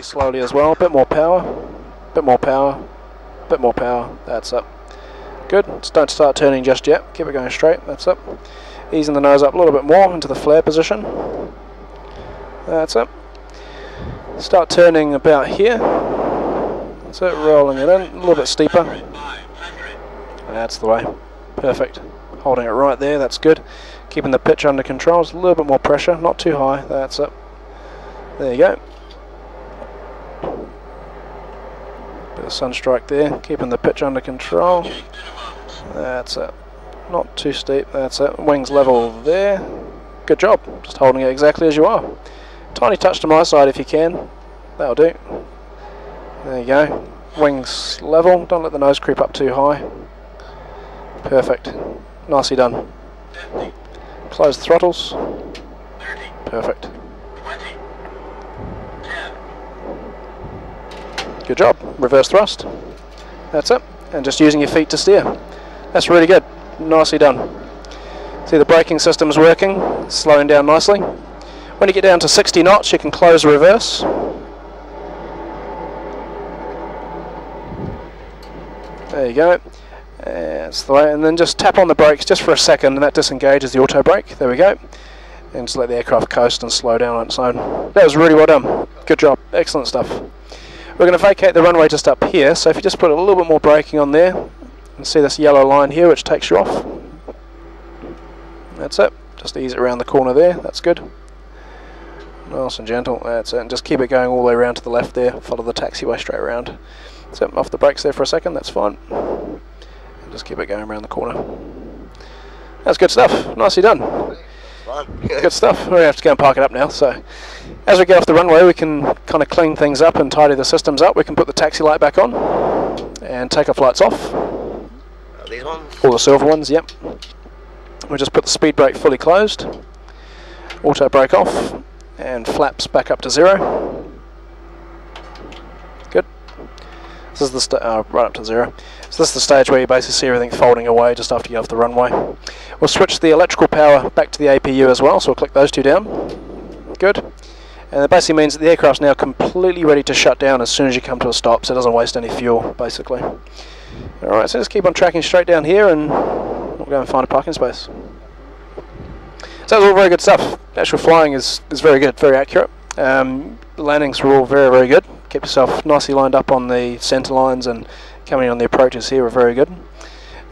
slowly as well. Bit more power, bit more power, bit more power. That's up. Good. Just don't start turning just yet. Keep it going straight. That's up. Easing the nose up a little bit more into the flare position. That's up. Start turning about here. That's it. Rolling it in a little bit steeper. That's the way. Perfect. Holding it right there. That's good. Keeping the pitch under control. Just a little bit more pressure. Not too high. That's it. There you go. Bit of sunstrike there. Keeping the pitch under control. That's it. Not too steep. That's it. Wings level there. Good job. Just holding it exactly as you are. Tiny touch to my side if you can. That'll do. There you go. Wings level. Don't let the nose creep up too high. Perfect. Nicely done. Close the throttles. Perfect. Good job. Reverse thrust. That's it. And just using your feet to steer. That's really good. Nicely done. See the braking system's working. Slowing down nicely. When you get down to 60 knots, you can close the reverse. There you go. That's the way. And then just tap on the brakes just for a second, and that disengages the auto brake. There we go. And just let the aircraft coast and slow down on its own. That was really well done. Good job. Excellent stuff. We're going to vacate the runway just up here, so if you just put a little bit more braking on there, and see this yellow line here which takes you off. That's it. Just ease it around the corner there. That's good. Nice and gentle. That's it. And just keep it going all the way around to the left there. Follow the taxiway straight around. So off the brakes there for a second. That's fine. And just keep it going around the corner. That's good stuff. Nicely done. Good stuff. We're going to have to go and park it up now. So as we get off the runway, we can kind of clean things up and tidy the systems up. We can put the taxi light back on and take our flights off. These ones? All the silver ones, yep. We'll just put the speed brake fully closed. Auto brake off. And flaps back up to 0. Good. This is the right up to 0. So this is the stage where you basically see everything folding away just after you get off the runway. We'll switch the electrical power back to the APU as well, so we'll click those two down. Good. And it basically means that the aircraft's now completely ready to shut down as soon as you come to a stop, so it doesn't waste any fuel, basically. Alright, so just keep on tracking straight down here and we'll go and find a parking space. So that was all very good stuff. The actual flying is very good, very accurate. The landings were all very, very good. Kept yourself nicely lined up on the centre lines, and coming on the approaches here were very good.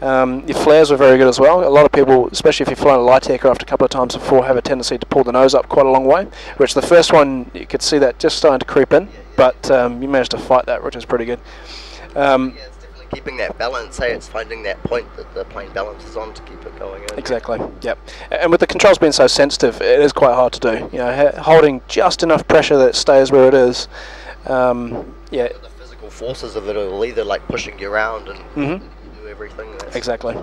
Your flares were very good as well. A lot of people, especially if you've flown a light aircraft a couple of times before, have a tendency to pull the nose up quite a long way, which the first one you could see that just starting to creep in, but you managed to fight that, which is pretty good. Yeah, it's definitely keeping that balance. Hey, it's finding that point that the plane balances on to keep it going in. Exactly. Yep. And with the controls being so sensitive, it is quite hard to do. You know, holding just enough pressure that it stays where it is. Yeah. The physical forces of it will either like pushing you around and you do everything. Exactly.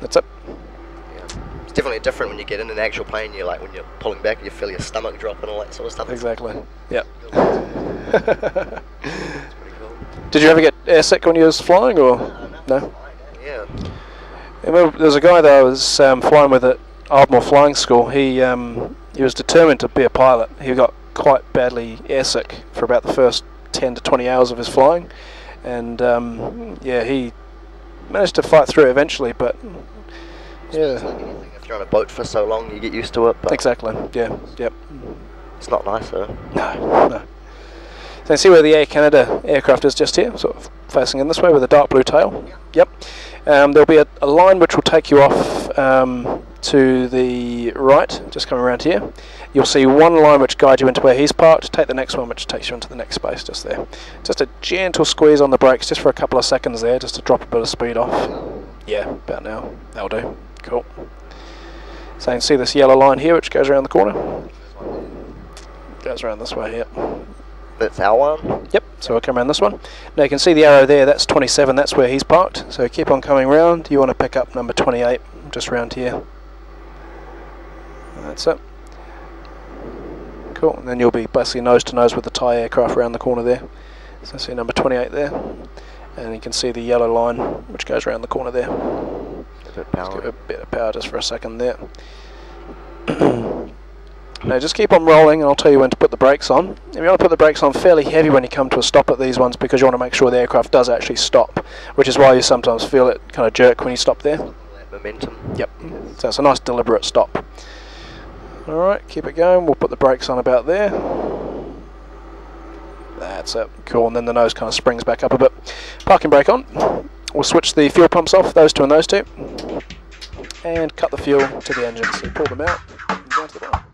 That's it. Yeah. It's definitely different when you get in an actual plane. You're like when you're pulling back, you feel your stomach drop and all that sort of stuff. Exactly. Yep. Did you ever get airsick when you was flying, or no? Yeah. There's a guy that I was flying with at Ardmore Flying School. He was determined to be a pilot. He got quite badly airsick for about the first 10 to 20 hours of his flying, and yeah, he managed to fight through it eventually. But yeah, it's like anything. If you're on a boat for so long, you get used to it. But exactly. Yeah. Yep. It's not nice though. No. No. So you see where the Air Canada aircraft is just here, sort of facing in this way with a dark blue tail. Yep. There'll be a line which will take you off to the right, just coming around here. You'll see one line which guides you into where he's parked. Take the next one which takes you into the next space just there. Just a gentle squeeze on the brakes just for a couple of seconds there, just to drop a bit of speed off. Yeah, about now. That'll do. Cool. So you can see this yellow line here which goes around the corner. Goes around this way here. That's our one? Yep, so we'll come around this one. Now you can see the arrow there, that's 27, that's where he's parked. So keep on coming round. You want to pick up number 28, just round here. That's it. Cool, and then you'll be basically nose to nose with the Thai aircraft around the corner there. So see number 28 there. And you can see the yellow line which goes around the corner there. A bit power. Just give it a bit of power just for a second there. Now just keep on rolling and I'll tell you when to put the brakes on. And you want to put the brakes on fairly heavy when you come to a stop at these ones, because you want to make sure the aircraft does actually stop, which is why you sometimes feel it kind of jerk when you stop there. That momentum. Yep, so it's a nice deliberate stop. Alright, keep it going, we'll put the brakes on about there. That's it, cool, and then the nose kind of springs back up a bit. Parking brake on. We'll switch the fuel pumps off, those two and those two. And cut the fuel to the engine, so pull them out and down to the bottom.